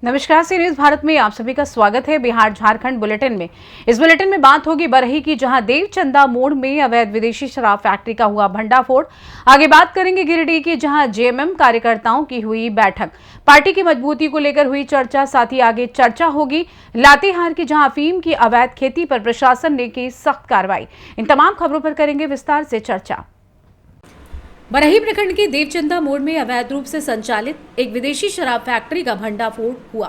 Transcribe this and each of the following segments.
नमस्कार, सी न्यूज भारत में आप सभी का स्वागत है। बिहार झारखंड बुलेटिन में इस बुलेटिन में बात होगी बरही की, जहां देवचंदा मोड़ में अवैध विदेशी शराब फैक्ट्री का हुआ भंडाफोड़। आगे बात करेंगे गिरिडीह की, जहां जेएमएम कार्यकर्ताओं की हुई बैठक, पार्टी की मजबूती को लेकर हुई चर्चा। साथ ही आगे चर्चा होगी लातेहार की, जहां अफीम की अवैध खेती पर प्रशासन ने की सख्त कार्रवाई। इन तमाम खबरों पर करेंगे विस्तार से चर्चा। बरही प्रखंड के देवचंदा मोड़ में अवैध रूप से संचालित एक विदेशी शराब फैक्ट्री का भंडाफोड़ हुआ।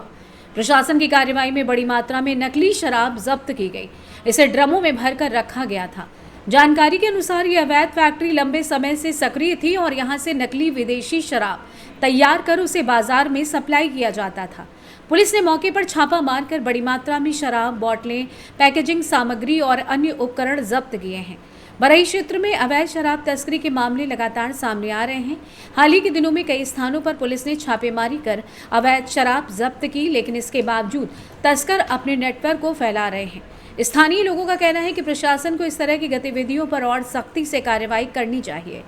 प्रशासन की कार्रवाई में बड़ी मात्रा में नकली शराब जब्त की गई। इसे ड्रमों में भरकर रखा गया था। जानकारी के अनुसार ये अवैध फैक्ट्री लंबे समय से सक्रिय थी और यहां से नकली विदेशी शराब तैयार कर उसे बाजार में सप्लाई किया जाता था। पुलिस ने मौके पर छापा मारकर बड़ी मात्रा में शराब बोतलें, पैकेजिंग सामग्री और अन्य उपकरण जब्त किए हैं। बरही क्षेत्र में अवैध शराब तस्करी के मामले लगातार सामने आ रहे हैं। हाल ही के दिनों में कई स्थानों पर पुलिस ने छापेमारी कर अवैध शराब जब्त की, लेकिन इसके बावजूद तस्कर अपने नेटवर्क को फैला रहे हैं। स्थानीय लोगों का कहना है कि प्रशासन को इस तरह की गतिविधियों पर और सख्ती से कार्रवाई करनी चाहिए।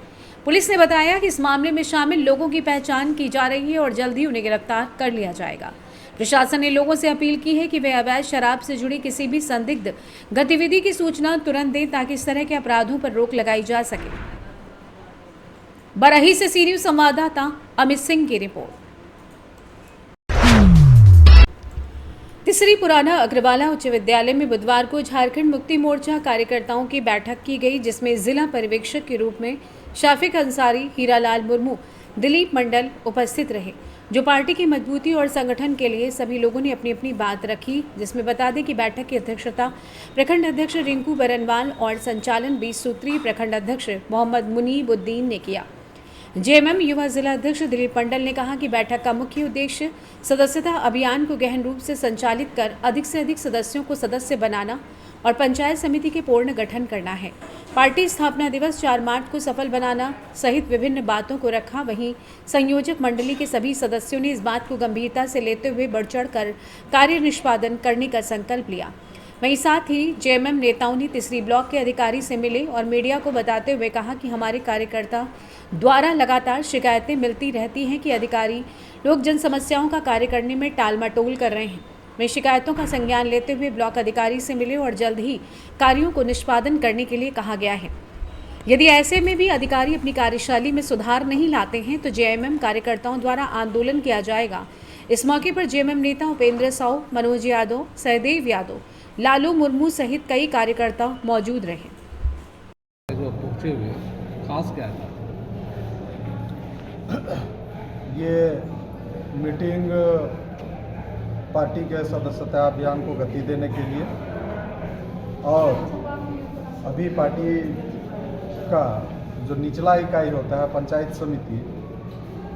पुलिस ने बताया कि इस मामले में शामिल लोगों की पहचान की जा रही है और जल्द ही उन्हें गिरफ्तार कर लिया जाएगा। प्रशासन ने लोगों से अपील की है कि वे अवैध शराब से जुड़ी किसी भी संदिग्ध गतिविधि की सूचना तुरंत दें, ताकि इस तरह के अपराधों पर रोक लगाई जा सके। बरही से सी न्यूज संवाददाता अमित सिंह की रिपोर्ट। तीसरी पुराना अग्रवाला उच्च विद्यालय में बुधवार को झारखंड मुक्ति मोर्चा कार्यकर्ताओं की बैठक की गई, जिसमें जिला पर्यवेक्षक के रूप में शाफिक अंसारी, हीरालाल मुर्मू, दिलीप मंडल उपस्थित रहे। जो पार्टी की मजबूती और संगठन के लिए सभी लोगों ने अपनी अपनी बात रखी, जिसमें बता दें कि बैठक की अध्यक्षता प्रखंड अध्यक्ष रिंकू बरनवाल और संचालन 20 सूत्री प्रखंड अध्यक्ष मोहम्मद मुनीबुद्दीन ने किया। जेएमएम युवा जिला अध्यक्ष दिलीप मंडल ने कहा कि बैठक का मुख्य उद्देश्य सदस्यता अभियान को गहन रूप से संचालित कर अधिक से अधिक सदस्यों को सदस्य बनाना और पंचायत समिति के पूर्ण गठन करना है। पार्टी स्थापना दिवस 4 मार्च को सफल बनाना सहित विभिन्न बातों को रखा। वहीं संयोजक मंडली के सभी सदस्यों ने इस बात को गंभीरता से लेते हुए बढ़ चढ़ कर कार्य निष्पादन करने का संकल्प लिया। वहीं साथ ही जेएमएम नेताओं ने तीसरी ब्लॉक के अधिकारी से मिले और मीडिया को बताते हुए कहा कि हमारे कार्यकर्ता द्वारा लगातार शिकायतें मिलती रहती हैं कि अधिकारी लोग जन समस्याओं का कार्य करने में टालमटोल कर रहे हैं। वे शिकायतों का संज्ञान लेते हुए ब्लॉक अधिकारी से मिले और जल्द ही कार्यों को निष्पादन करने के लिए कहा गया है। यदि ऐसे में भी अधिकारी अपनी कार्यशैली में सुधार नहीं लाते हैं तो जेएमएम कार्यकर्ताओं द्वारा आंदोलन किया जाएगा। इस मौके पर जेएमएम नेता उपेंद्र साव, मनोज यादव, सहदेव यादव, लालू मुर्मू सहित कई कार्यकर्ता मौजूद रहे। जो पहुंचे हुए खास क्या था? ये मीटिंग पार्टी के सदस्यता अभियान को गति देने के लिए और अभी पार्टी का जो निचला इकाई होता है पंचायत समिति,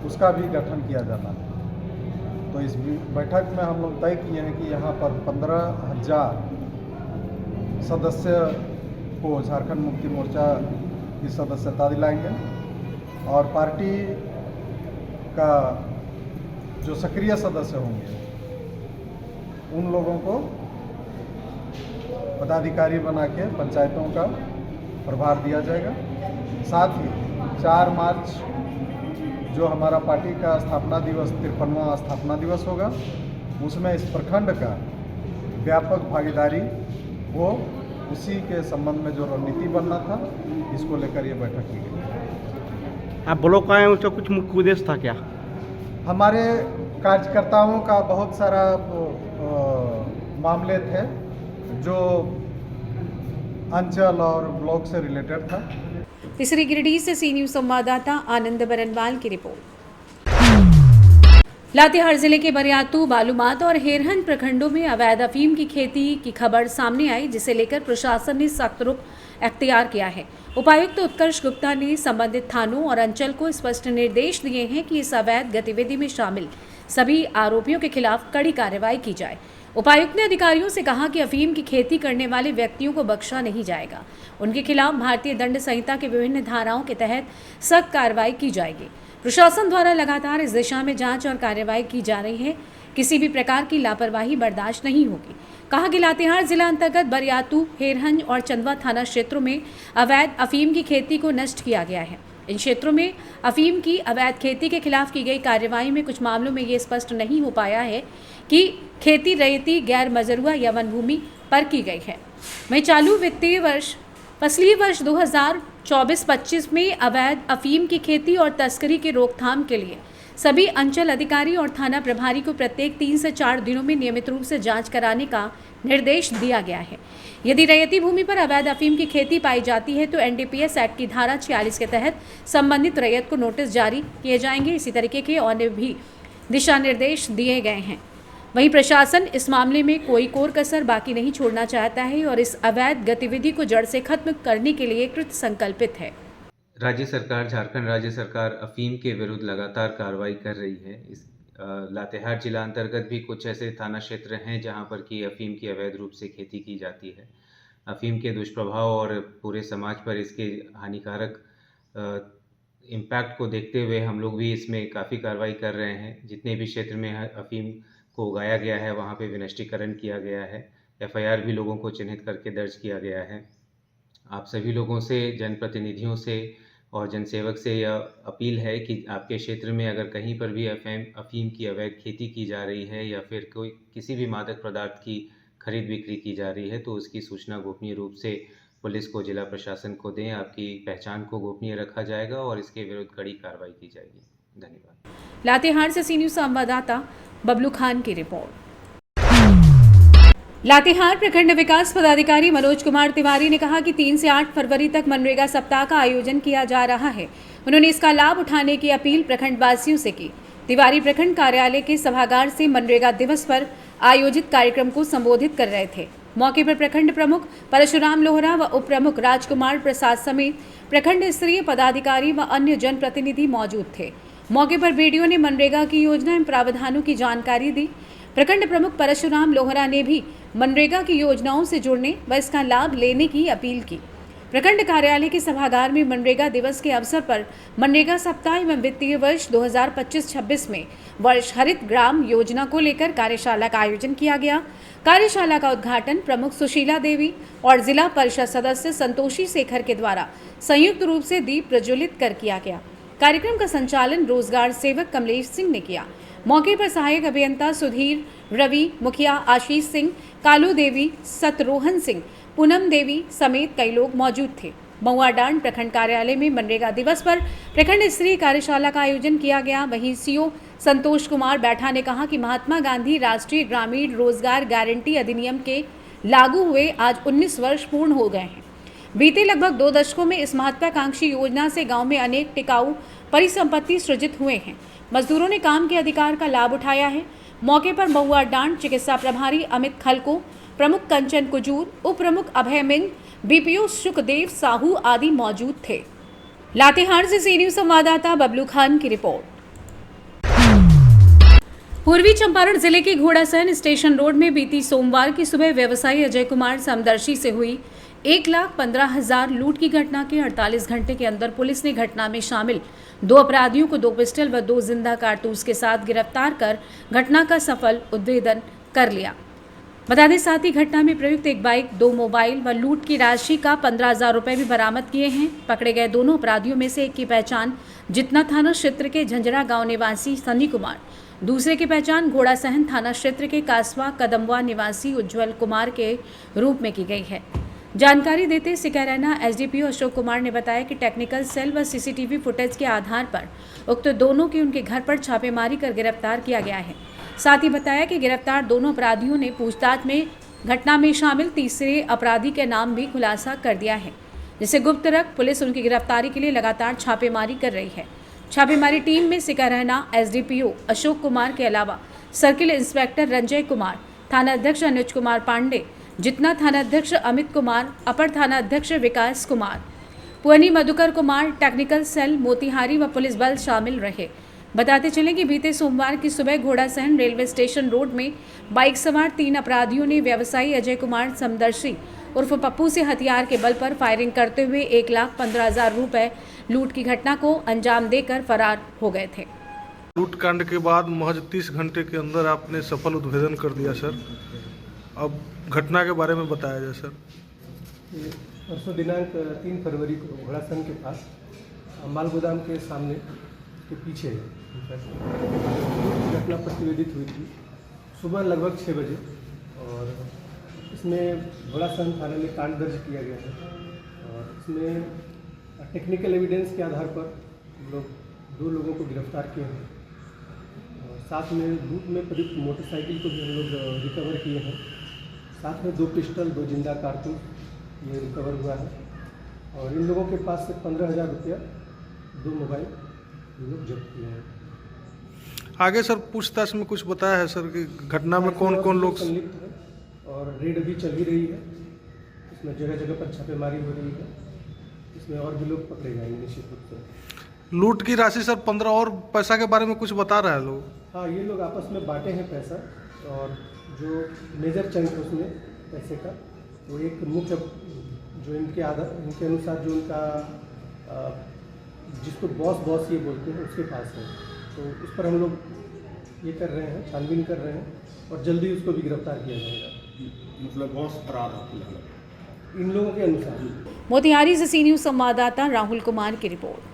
उसका भी गठन किया जाना है। तो इस बैठक में हम लोग तय किए हैं कि यहाँ पर 15,000 सदस्य को झारखंड मुक्ति मोर्चा की सदस्यता दिलाएंगे और पार्टी का जो सक्रिय सदस्य होंगे उन लोगों को पदाधिकारी बना के पंचायतों का प्रभार दिया जाएगा। साथ ही 4 मार्च जो हमारा पार्टी का स्थापना दिवस 53वां स्थापना दिवस होगा, उसमें इस प्रखंड का व्यापक भागीदारी हो, उसी के संबंध में जो रणनीति बनना था, इसको लेकर ये बैठक की गई। आप ब्लॉक आए उसका कुछ मुख्य उद्देश्य था क्या? हमारे कार्यकर्ताओं का बहुत सारा मामले थे जो अंचल और ब्लॉक से रिलेटेड था। तीसरी गिरिडीह से सी न्यूज संवाददाता आनंद बरनवाल की रिपोर्ट। लातेहार जिले के बरियातू, बालूमाथ और हेरहन प्रखंडों में अवैध अफीम की खेती की खबर सामने आई, जिसे लेकर प्रशासन ने सख्त रुख अख्तियार किया है। उपायुक्त उत्कर्ष गुप्ता ने संबंधित थानों और अंचल को स्पष्ट निर्देश दिए हैं कि इस अवैध गतिविधि में शामिल सभी आरोपियों के खिलाफ कड़ी कार्रवाई की जाए। उपायुक्त ने अधिकारियों से कहा कि अफीम की खेती करने वाले व्यक्तियों को बख्शा नहीं जाएगा। उनके खिलाफ भारतीय दंड संहिता के विभिन्न धाराओं के तहत सख्त कार्रवाई की जाएगी। प्रशासन द्वारा लगातार इस दिशा में जांच और कार्रवाई की जा रही है। किसी भी प्रकार की लापरवाही बर्दाश्त नहीं होगी। कहा कि लातेहार जिला अंतर्गत बरियातू, हेरहन और चंदवा थाना क्षेत्रों में अवैध अफीम की खेती को नष्ट किया गया है। इन क्षेत्रों में अफीम की अवैध खेती के खिलाफ की गई कार्रवाई में कुछ मामलों में ये स्पष्ट नहीं हो पाया है कि खेती रैयती गैर मजरूआ या वन भूमि पर की गई है। वहीं चालू वित्तीय वर्ष फसली वर्ष 2024-25 में अवैध अफीम की खेती और तस्करी की रोकथाम के लिए सभी अंचल अधिकारी और थाना प्रभारी को प्रत्येक 3 से 4 दिनों में नियमित रूप से जांच कराने का निर्देश दिया गया है। यदि रैयती भूमि पर अवैध अफीम की खेती पाई जाती है तो एनडीपीएस एक्ट की धारा 46 के तहत संबंधित रैयत को नोटिस जारी किए जाएंगे। इसी तरीके के अन्य भी दिशा निर्देश दिए गए हैं। वहीं प्रशासन इस मामले में कोई कोर कसर बाकी नहीं छोड़ना चाहता है और इस अवैध गतिविधि को जड़ से खत्म करने के लिए कृत संकल्पित है। राज्य सरकार, झारखंड राज्य सरकार अफीम के विरुद्ध लगातार कार्रवाई कर रही है। इस लातेहार जिला अंतर्गत भी कुछ ऐसे थाना क्षेत्र हैं जहां पर कि अफीम की अवैध रूप से खेती की जाती है। अफीम के दुष्प्रभाव और पूरे समाज पर इसके हानिकारक इम्पैक्ट को देखते हुए हम लोग भी इसमें काफ़ी कार्रवाई कर रहे हैं। जितने भी क्षेत्र में अफीम को उगाया गया है वहाँ पे विनष्टीकरण किया गया है। एफआईआर भी लोगों को चिन्हित करके दर्ज किया गया है। आप सभी लोगों से, जनप्रतिनिधियों से और जनसेवक से यह अपील है कि आपके क्षेत्र में अगर कहीं पर भी अफीम की अवैध खेती की जा रही है या फिर कोई किसी भी मादक पदार्थ की खरीद बिक्री की जा रही है तो उसकी सूचना गोपनीय रूप से पुलिस को, जिला प्रशासन को दें। आपकी पहचान को गोपनीय रखा जाएगा और इसके विरुद्ध कड़ी कार्रवाई की जाएगी। धन्यवाद। लातेहार से सी न्यूज़ संवाददाता बबलू खान की रिपोर्ट। लातेहार प्रखंड विकास पदाधिकारी मनोज कुमार तिवारी ने कहा कि 3 से 8 फरवरी तक मनरेगा सप्ताह का आयोजन किया जा रहा है। उन्होंने इसका लाभ उठाने की अपील प्रखंड वासियों से की। तिवारी प्रखंड कार्यालय के सभागार से मनरेगा दिवस पर आयोजित कार्यक्रम को संबोधित कर रहे थे। मौके पर प्रखंड प्रमुख परशुराम लोहरा व उप प्रमुख राजकुमार प्रसाद समेत प्रखंड स्तरीय पदाधिकारी व अन्य जनप्रतिनिधि मौजूद थे। मौके पर बीडीओ ने मनरेगा की योजना एवं प्रावधानों की जानकारी दी। प्रखंड प्रमुख परशुराम लोहरा ने भी मनरेगा की योजनाओं से जुड़ने व इसका लाभ लेने की अपील की। प्रखंड कार्यालय के सभागार में मनरेगा दिवस के अवसर पर मनरेगा सप्ताह एवं वित्तीय वर्ष 2025-26 में वर्ष हरित ग्राम योजना को लेकर कार्यशाला का आयोजन किया गया। कार्यशाला का उद्घाटन प्रमुख सुशीला देवी और जिला परिषद सदस्य संतोषी शेखर के द्वारा संयुक्त रूप से दीप प्रज्वलित कर किया गया। कार्यक्रम का संचालन रोजगार सेवक कमलेश सिंह ने किया। मौके पर सहायक अभियंता सुधीर, रवि, मुखिया आशीष सिंह, कालू देवी, सतरोहन सिंह, पूनम देवी समेत कई लोग मौजूद थे। महुआडांड प्रखंड कार्यालय में मनरेगा दिवस पर प्रखंड स्तरीय कार्यशाला का आयोजन किया गया। वहीं सीओ संतोष कुमार बैठा ने कहा कि महात्मा गांधी राष्ट्रीय ग्रामीण रोजगार गारंटी अधिनियम के लागू हुए आज 19 वर्ष पूर्ण हो गए हैं। बीते लगभग 2 दशकों में इस महत्वाकांक्षी योजना से गांव में अनेक टिकाऊ परिसंपत्ति सृजित हुए हैं। मजदूरों ने काम के अधिकार का लाभ उठाया है। मौके पर महुआडांड चिकित्सा प्रभारी अमित खलको, प्रमुख कंचन कुजूर, उप प्रमुख अभय मिंज, बीपीओ सुखदेव साहू आदि मौजूद थे। लातेहार से सी न्यूज़ संवाददाता बबलू खान की रिपोर्ट। पूर्वी चंपारण जिले के घोड़ासहन स्टेशन रोड में बीती सोमवार की सुबह व्यवसायी अजय कुमार समदर्शी से हुई 1,15,000 लूट की घटना के 48 घंटे के अंदर पुलिस ने घटना में शामिल 2 अपराधियों को 2 पिस्टल व 2 जिंदा कारतूस के साथ गिरफ्तार कर घटना का सफल उद्भेदन कर लिया। बता दें, साथ ही घटना में प्रयुक्त 1 बाइक, 2 मोबाइल व लूट की राशि का 15,000 रुपये भी बरामद किए हैं। पकड़े गए दोनों अपराधियों में से एक की पहचान जितना थाना क्षेत्र के झंझरा गांव निवासी सनी कुमार, दूसरे की पहचान घोड़ासहन थाना क्षेत्र के कासवा कदमवा निवासी उज्जवल कुमार के रूप में की गई है। जानकारी देते सिकरैना एसडीपीओ अशोक कुमार ने बताया कि टेक्निकल सेल व सीसीटीवी फुटेज के आधार पर उक्त दोनों की उनके घर पर छापेमारी कर गिरफ्तार किया गया है। साथ ही बताया कि गिरफ्तार दोनों अपराधियों ने पूछताछ में घटना में शामिल तीसरे अपराधी के नाम भी खुलासा कर दिया है, जिसे गुप्त रख पुलिस उनकी गिरफ्तारी के लिए लगातार छापेमारी कर रही है। छापेमारी टीम में सिकरैना एसडीपीओ अशोक कुमार के अलावा सर्किल इंस्पेक्टर रंजय कुमार, थाना अध्यक्ष अनुज कुमार पांडे, जितना थाना अध्यक्ष अमित कुमार, अपर थाना अध्यक्ष विकास कुमार, पुअनी मधुकर कुमार, टेक्निकल सेल मोतिहारी व पुलिस बल शामिल रहे। बताते चलें कि बीते सोमवार की सुबह घोड़ासहन रेलवे स्टेशन रोड में बाइक सवार 3 अपराधियों ने व्यवसायी अजय कुमार समदर्शी उर्फ पप्पू से हथियार के बल पर फायरिंग करते हुए 1,15,000 रुपये लूट की घटना को अंजाम देकर फरार हो गए थे। लूट कांड के बाद महज 30 घंटे के अंदर आपने सफल उद्भेदन कर दिया सर। अब घटना के बारे में बताया जाए सर। परसों दिनांक 3 फरवरी को घोड़ासहन के पास माल गोदाम के सामने के पीछे घटना प्रतिवेदित हुई थी सुबह लगभग 6 बजे, और इसमें बड़ा सहन थाने में कांड दर्ज किया गया है। और इसमें टेक्निकल एविडेंस के आधार पर हम लोग 2 लोगों को गिरफ्तार किए हैं, और साथ में लूट में प्रयुक्त मोटरसाइकिल को भी हम लोग रिकवर किए हैं। साथ में 2 पिस्टल, 2 जिंदा कारतूस ये रिकवर हुआ है, और इन लोगों के पास से 15,000 रुपया, 2 मोबाइल हम लोग जब्त किए हैं। आगे सर पूछताछ में कुछ बताया है सर कि घटना में कौन कौन लोग संलिप्त हैं, और रेड अभी चल ही रही है। इसमें जगह जगह पर छापेमारी हो रही है। इसमें और भी लोग पकड़े जाएंगे निश्चित रूप से। लूट की राशि सर 15 और पैसा के बारे में कुछ बता रहा है लोग। हाँ, ये लोग आपस में बांटे हैं पैसा, और जो मेजर चंक है उसमें पैसे का, वो एक मुख्य जो इनके अनुसार जो उनका जिसको बॉस ये बोलते हैं उसके पास है। तो उस पर हम लोग ये कर रहे हैं, छानबीन कर रहे हैं, और जल्दी उसको भी गिरफ्तार किया जाएगा। मतलब बॉस फरार है इन लोगों के अनुसार। मोतिहारी से सी न्यूज संवाददाता राहुल कुमार की रिपोर्ट।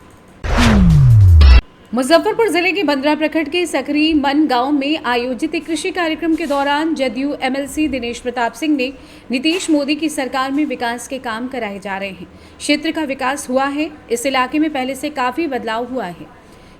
मुजफ्फरपुर जिले के बंदरा प्रखंड के सकरी मन गांव में आयोजित एक कृषि कार्यक्रम के दौरान जदयू एमएलसी दिनेश प्रताप सिंह ने नीतीश मोदी की सरकार में विकास के काम कराए जा रहे हैं। क्षेत्र का विकास हुआ है। इस इलाके में पहले से काफी बदलाव हुआ है।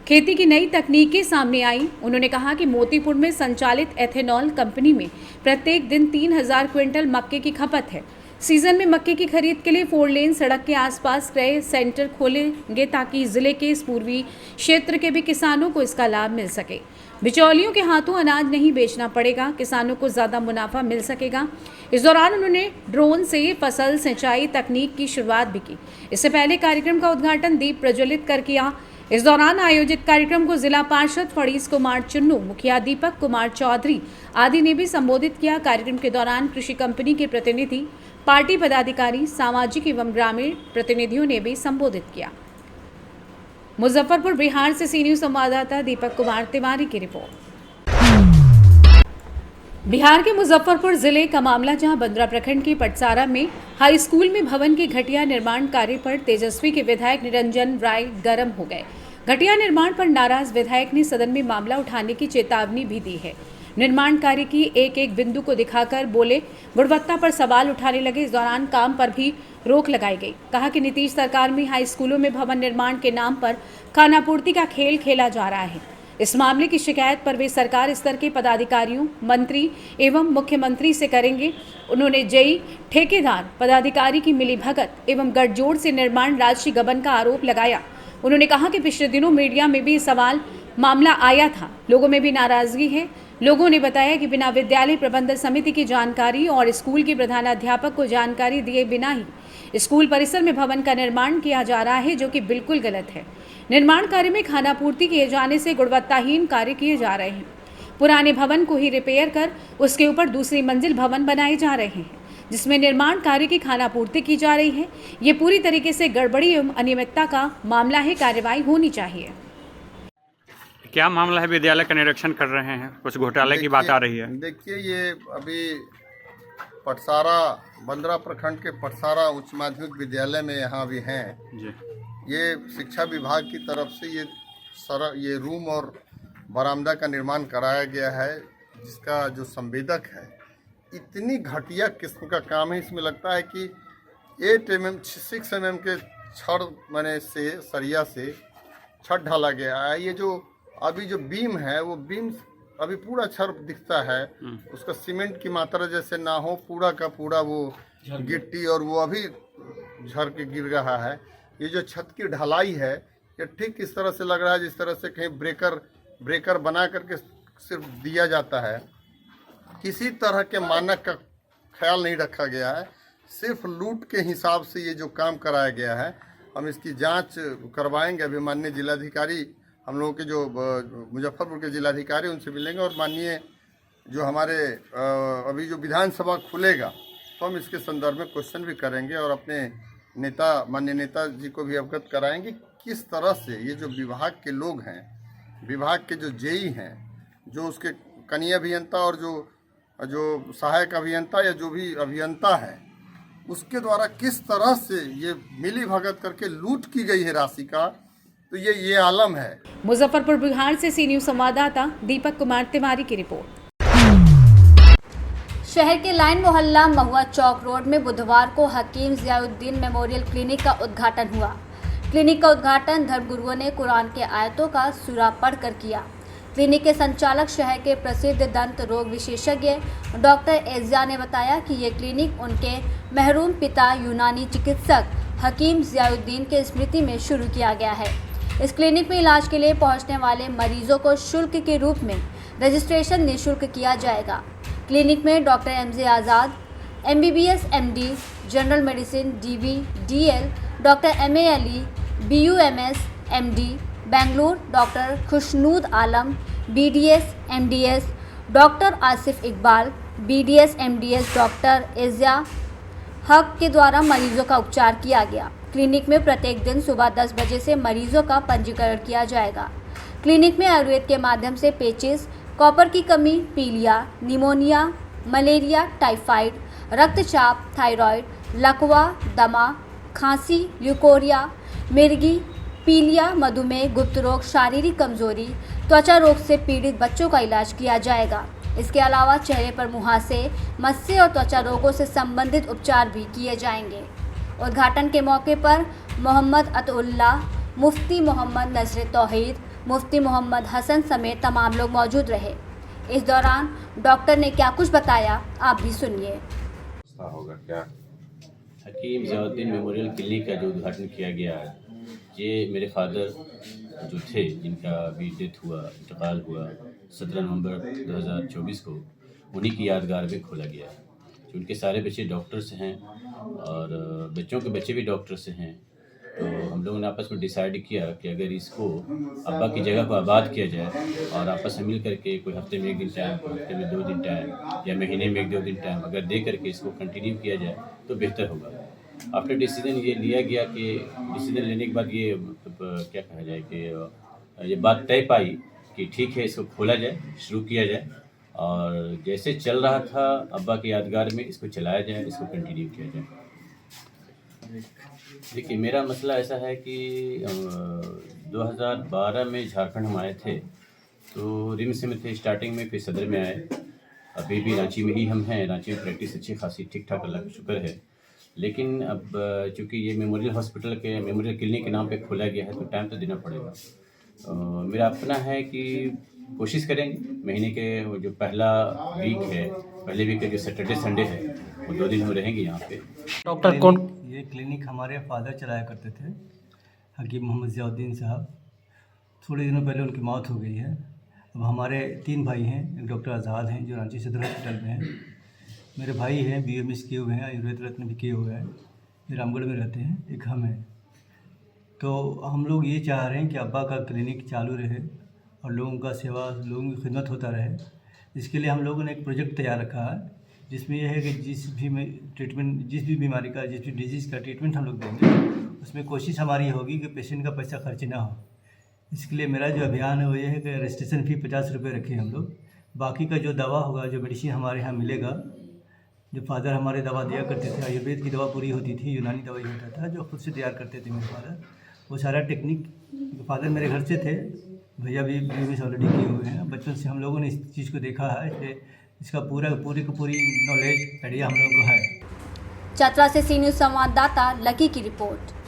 खेती की नई तकनीकें सामने आई। उन्होंने कहा कि मोतीपुर में संचालित एथेनॉल कंपनी में प्रत्येक दिन 3,000 क्विंटल मक्के की खपत है। सीजन में मक्के की खरीद के लिए 4 लेन सड़क के आसपास क्रय सेंटर खोलेंगे ताकि जिले के इस पूर्वी क्षेत्र के भी किसानों को इसका लाभ मिल सके। बिचौलियों के हाथों अनाज नहीं बेचना पड़ेगा, किसानों को ज्यादा मुनाफा मिल सकेगा। इस दौरान उन्होंने ड्रोन से फसल सिंचाई तकनीक की शुरुआत भी की। इससे पहले कार्यक्रम का उद्घाटन दीप प्रज्वलित कर किया। इस दौरान आयोजित कार्यक्रम को जिला पार्षद फड़ीस कुमार चुन्नू, मुखिया दीपक कुमार चौधरी आदि ने भी संबोधित किया। कार्यक्रम के दौरान कृषि कंपनी के प्रतिनिधि, पार्टी पदाधिकारी, सामाजिक एवं ग्रामीण प्रतिनिधियों ने भी संबोधित किया। मुजफ्फरपुर बिहार से सी न्यूज संवाददाता दीपक कुमार तिवारी की रिपोर्ट। बिहार के मुजफ्फरपुर जिले का मामला, जहां बंदरा प्रखंड के पटसारा में हाई स्कूल में भवन के घटिया निर्माण कार्य पर तेजस्वी के विधायक निरंजन राय गर्म हो गए। घटिया निर्माण पर नाराज विधायक ने सदन में मामला उठाने की चेतावनी भी दी है। निर्माण कार्य की एक एक बिंदु को दिखाकर बोले, गुणवत्ता पर सवाल उठाने लगे। इस दौरान काम पर भी रोक लगाई गई। कहा कि नीतीश सरकार में हाई स्कूलों में भवन निर्माण के नाम पर खानापूर्ति का खेल खेला जा रहा है। इस मामले की शिकायत पर वे सरकार स्तर के पदाधिकारियों, मंत्री एवं मुख्यमंत्री से करेंगे। उन्होंने जेई, ठेकेदार, पदाधिकारी की मिलीभगत एवं गठजोड़ से निर्माण राशि गबन का आरोप लगाया। उन्होंने कहा कि पिछले दिनों मीडिया में भी सवाल मामला आया था, लोगों में भी नाराजगी है। लोगों ने बताया कि बिना विद्यालय प्रबंधन समिति की जानकारी और स्कूल के प्रधानाध्यापक को जानकारी दिए बिना ही स्कूल परिसर में भवन का निर्माण किया जा रहा है, जो कि बिल्कुल गलत है। निर्माण कार्य में खानापूर्ति किए जाने से गुणवत्ताहीन कार्य किए जा रहे हैं। पुराने भवन को ही रिपेयर कर उसके ऊपर दूसरी मंजिल भवन बनाए जा रहे हैं, जिसमें निर्माण कार्य की खानापूर्ति की जा रही है। ये पूरी तरीके से गड़बड़ी एवं अनियमितता का मामला है। कार्रवाई होनी चाहिए। क्या मामला है? विद्यालय का निरीक्षण कर रहे हैं, कुछ घोटाले की बात आ रही है। देखिए, ये अभी पटसारा, बंदरा प्रखंड के पटसारा उच्च माध्यमिक विद्यालय में यहाँ भी हैं जी। ये शिक्षा विभाग की तरफ से ये रूम और बरामदा का निर्माण कराया गया है, जिसका जो संवेदक है, इतनी घटिया किस्म का काम है। इसमें लगता है कि 6 mm के छड़ मैंने से सरिया से छत ढाला गया है। ये जो अभी जो बीम है, वो बीम अभी पूरा छड़ दिखता है, उसका सीमेंट की मात्रा जैसे ना हो, पूरा का पूरा वो गिट्टी और वो अभी झड़ के गिर रहा है। ये जो छत की ढलाई है, ये ठीक इस तरह से लग रहा है जिस तरह से कहीं ब्रेकर बना करके सिर्फ दिया जाता है। किसी तरह के मानक का ख्याल नहीं रखा गया है, सिर्फ लूट के हिसाब से ये जो काम कराया गया है। हम इसकी जांच करवाएंगे। अभी माननीय जिलाधिकारी, हम लोगों के जो मुजफ्फरपुर के जिलाधिकारी, उनसे मिलेंगे, और माननीय जो हमारे अभी जो विधानसभा खुलेगा तो हम इसके संदर्भ में क्वेश्चन भी करेंगे और अपने माननीय नेता जी को भी अवगत कराएंगे किस तरह से ये जो विभाग के लोग हैं, विभाग के जो जेई हैं, जो उसके कनीय अभियंता और जो सहायक अभियंता या जो भी अभियंता है, उसके द्वारा किस तरह से ये मिली भगत करके लूट की गई है राशि का, तो ये आलम है। मुजफ्फरपुर बिहार से सी न्यूज संवाददाता दीपक कुमार तिवारी की रिपोर्ट। शहर के लाइन मोहल्ला महुआ चौक रोड में बुधवार को हकीम जियाउद्दीन मेमोरियल क्लिनिक का उद्घाटन हुआ। क्लिनिक का उद्घाटन धर्मगुरुओं ने कुरान के आयतों का सूरा पढ़कर किया। क्लिनिक के संचालक शहर के प्रसिद्ध दंत रोग विशेषज्ञ डॉक्टर एजिया ने बताया कि ये क्लिनिक उनके महरूम पिता यूनानी चिकित्सक हकीम जियाउद्दीन के स्मृति में शुरू किया गया है। इस क्लिनिक में इलाज के लिए पहुंचने वाले मरीजों को शुल्क के रूप में रजिस्ट्रेशन निःशुल्क किया जाएगा। क्लिनिक में doctor MJ Azad, MBBS MD, general medicine DV DL, doctor MA Ali, BUMS MD, Bengaluru doctor Khushnood Alam, BDS MDS, doctor Asif Iqbal, BDS MDS, doctor Aziya Haq के द्वारा मरीजों का उपचार किया गया। क्लिनिक में प्रत्येक दिन सुबह 10 बजे से मरीजों का पंजीकरण किया जाएगा। क्लिनिक में आयुर्वेद के माध्यम से पेचिस, कॉपर की कमी, पीलिया, निमोनिया, मलेरिया, टाइफाइड, रक्तचाप, थायराइड, लकवा, दमा, खांसी, ल्यूकोरिया, मिर्गी, पीलिया, मधुमेह, गुप्त रोग, शारीरिक कमजोरी, त्वचा रोग से पीड़ित बच्चों का इलाज किया जाएगा। इसके अलावा चेहरे पर मुहासे, मस्से और त्वचा रोगों से संबंधित उपचार भी किए जाएंगे। उद्घाटन के मौके पर मोहम्मद अतउल्ला, मुफ्ती मोहम्मद नजर तौहीद, मुफ्ती मोहम्मद हसन समेत तमाम लोग मौजूद रहे। इस दौरान डॉक्टर ने क्या कुछ बताया, आप भी सुनिए। होगा क्या? हकीम जियाउद्दीन मेमोरियल क्लिनिक का जो उद्घाटन किया गया है, ये मेरे फादर जो थे, जिनका अभी डेथ हुआ, इंतकाल हुआ 17 नवंबर 2024 को, उन्हीं की यादगार में खोला गया है। जो उनके सारे बच्चे डॉक्टर्स हैं और बच्चों के बच्चे भी डॉक्टर्स हैं। तो हम लोगों ने आपस में डिसाइड किया कि अगर इसको अब्बा की जगह को आबाद किया जाए और आपस में मिल करके कोई हफ्ते में 1 दिन टाइम, हफ्ते में 2 दिन टाइम या महीने में 1-2 दिन टाइम अगर दे करके इसको कंटिन्यू किया जाए तो बेहतर होगा। आफ्टर डिसीजन ये लिया गया कि डिसीजन लेने के बाद ये मतलब क्या कहा जाए कि ये बात तय पाई कि ठीक है, इसको खोला जाए, शुरू किया जाए और जैसे चल रहा था अब्बा की यादगार में इसको चलाया जाए, इसको कंटिन्यू किया जाए। देखिए, मेरा मसला ऐसा है कि 2012 में झारखंड हम आए थे, तो रिम्स में थे स्टार्टिंग में, फिर सदर में आए। अभी भी रांची में ही हम हैं। रांची में प्रैक्टिस अच्छी खासी ठीक ठाक अल्लाह का शुक्र है। लेकिन अब चूँकि ये मेमोरियल हॉस्पिटल के मेमोरियल क्लिनिक के नाम पे खोला गया है तो टाइम तो देना पड़ेगा। मेरा अपना है कि कोशिश करेंगे महीने के वो जो पहला वीक है, पहले वीक का जो सैटरडे संडे है, वो 2 दिन हम रहेंगे यहाँ पे। डॉक्टर कौन? ये क्लिनिक हमारे फादर चलाया करते थे, हकीम मोहम्मद जियाउद्दीन साहब। थोड़े दिनों पहले उनकी मौत हो गई है। अब हमारे 3 भाई हैं। एक डॉक्टर आज़ाद हैं जो रांची सदर हॉस्पिटल में हैं। मेरे भाई हैं, BMS किए हुए हैं, आयुर्वेद रत्न भी किए हुए हैं, ये रामगढ़ में रहते हैं। एक हम हैं। तो हम लोग ये चाह रहे हैं कि अब्बा का क्लिनिक चालू रहे और लोगों का सेवा, लोगों की खिदमत होता रहे। इसके लिए हम लोगों ने एक प्रोजेक्ट तैयार रखा है, जिसमें यह है कि जिस भी बीमारी का, जिस भी डिजीज़ का ट्रीटमेंट हम लोग देंगे, उसमें कोशिश हमारी होगी कि पेशेंट का पैसा खर्च ना हो। इसके लिए मेरा जो अभियान है वो ये है कि रजिस्ट्रेशन फ़ी 50 रुपये रखें हम लोग। बाकी का जो दवा होगा, जो मेडिसिन हमारे यहाँ मिलेगा, जो फादर हमारे दवा दिया करते थे, आयुर्वेद की दवा पूरी होती थी, यूनानी दवाई होता था जो खुद से तैयार करते थे मेरे फादर। वो सारा टेक्निक, फादर मेरे घर से थे, भैया भी BMS ऑलरेडी किए हुए हैं। बचपन से हम लोगों ने इस चीज़ को देखा है, इसलिए इसका पूरी नॉलेज आइडिया हम लोगों को है। चतरा से सी न्यूज़ संवाददाता लकी की रिपोर्ट।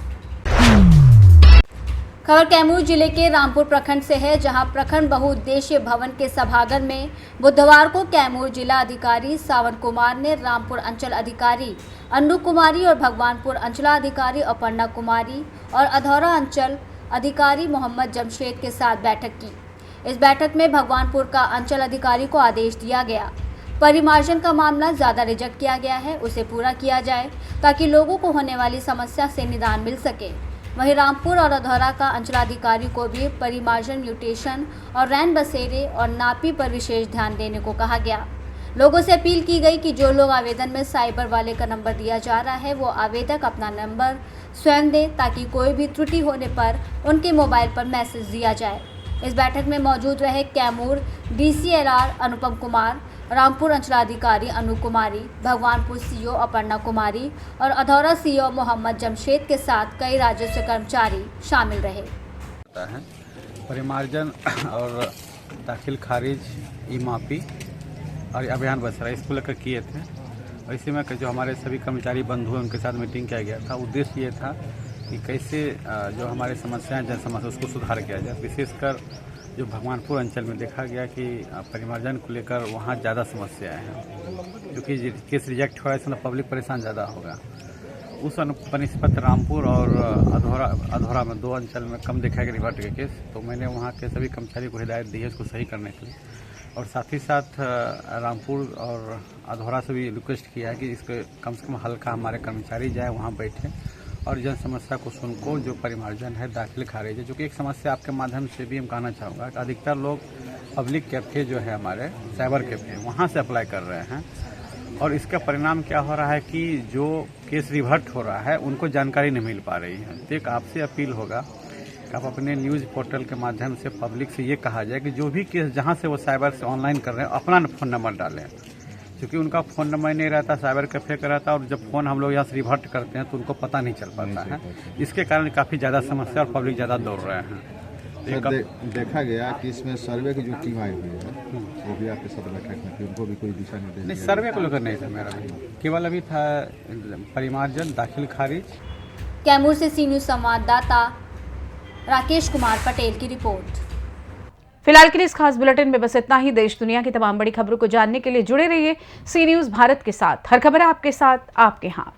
खबर कैमूर जिले के रामपुर प्रखंड से है, जहां प्रखंड बहुउद्देशीय भवन के सभागार में बुधवार को कैमूर जिला अधिकारी सावन कुमार ने रामपुर अंचल अधिकारी अन्नू कुमारी और भगवानपुर अंचलाधिकारी अपर्णा कुमारी और अधौरा अंचल अधिकारी मोहम्मद जमशेद के साथ बैठक की। इस बैठक में भगवानपुर का अंचल अधिकारी को आदेश दिया गया, परिमार्जन का मामला ज़्यादा रिजेक्ट किया गया है, उसे पूरा किया जाए ताकि लोगों को होने वाली समस्या से निदान मिल सके। वहीं रामपुर और अधौरा का अंचलाधिकारी को भी परिमार्जन, म्यूटेशन और रैन बसेरे और नापी पर विशेष ध्यान देने को कहा गया। लोगों से अपील की गई कि जो लोग आवेदन में साइबर वाले का नंबर दिया जा रहा है, वो आवेदक अपना नंबर स्वयं दे ताकि कोई भी त्रुटि होने पर उनके मोबाइल पर मैसेज दिया जाए। इस बैठक में मौजूद रहे कैमूर DCLR अनुपम कुमार, रामपुर अंचलाधिकारी अनु कुमारी, भगवानपुर CO अपर्णा कुमारी और अधौरा CO मोहम्मद जमशेद के साथ कई राजस्व कर्मचारी शामिल रहे। होता है। परिमार्जन और दाखिल खारिज, ई मापी और अभियान बसरा इसको लेकर किए थे। और इसी में जो हमारे सभी कर्मचारी बंधु हैं उनके साथ मीटिंग किया गया था। उद्देश्य ये था कि कैसे जो हमारे समस्याएं जन समस्या उसको सुधार किया जाए। विशेषकर जो भगवानपुर अंचल में देखा गया कि परिमार्जन को लेकर वहाँ ज़्यादा समस्याएं हैं, क्योंकि केस रिजेक्ट हुआ है इसमें पब्लिक परेशान ज़्यादा होगा। उस बनिस्पत रामपुर और अधौरा में 2 अंचल में कम देखा गया रिवर्ट के केस। तो मैंने वहाँ के सभी कर्मचारी को हिदायत दी है इसको सही करने के लिए। और साथ ही साथ रामपुर और अधौरा से भी रिक्वेस्ट किया है कि इसको कम से कम हल्का हमारे कर्मचारी जाए वहाँ बैठे और जन समस्या को सुनको। जो परिमार्जन है, दाखिल खारिज है, जो कि एक समस्या आपके माध्यम से भी हम कहना चाहूँगा कि अधिकतर लोग पब्लिक कैफ़े जो है हमारे साइबर कैफ़े वहाँ से अप्लाई कर रहे हैं। और इसका परिणाम क्या हो रहा है कि जो केस रिवर्ट हो रहा है उनको जानकारी नहीं मिल पा रही है। तो एक आपसे अपील होगा कि आप अपने न्यूज़ पोर्टल के माध्यम से पब्लिक से ये कहा जाए कि जो भी केस जहाँ से वो साइबर से ऑनलाइन कर रहे हैं अपना फ़ोन नंबर डालें, क्योंकि उनका फ़ोन नंबर नहीं रहता, साइबर कैफ़े का रहता, और जब फ़ोन हम लोग यहाँ से रिवर्ट करते हैं तो उनको पता नहीं चल पाता है। इसके कारण काफ़ी ज़्यादा समस्या और पब्लिक ज़्यादा दौड़ रहे हैं। देखा गया कि इसमें सर्वे की जो टीम आई हुई है वो भी आपके साथ बैठक में थी, उनको भी कोई दिशा निर्देश नहीं, सर्वे को लेकर नहीं था मेरा, केवल अभी था परिमार्जन, दाखिल खारिज। कैमूर से सी न्यूज़ संवाददाता राकेश कुमार पटेल की रिपोर्ट। फिलहाल के लिए इस खास बुलेटिन में बस इतना ही। देश दुनिया की तमाम बड़ी खबरों को जानने के लिए जुड़े रहिए सी न्यूज़ भारत के साथ। हर खबर है आपके साथ, आपके हाथ।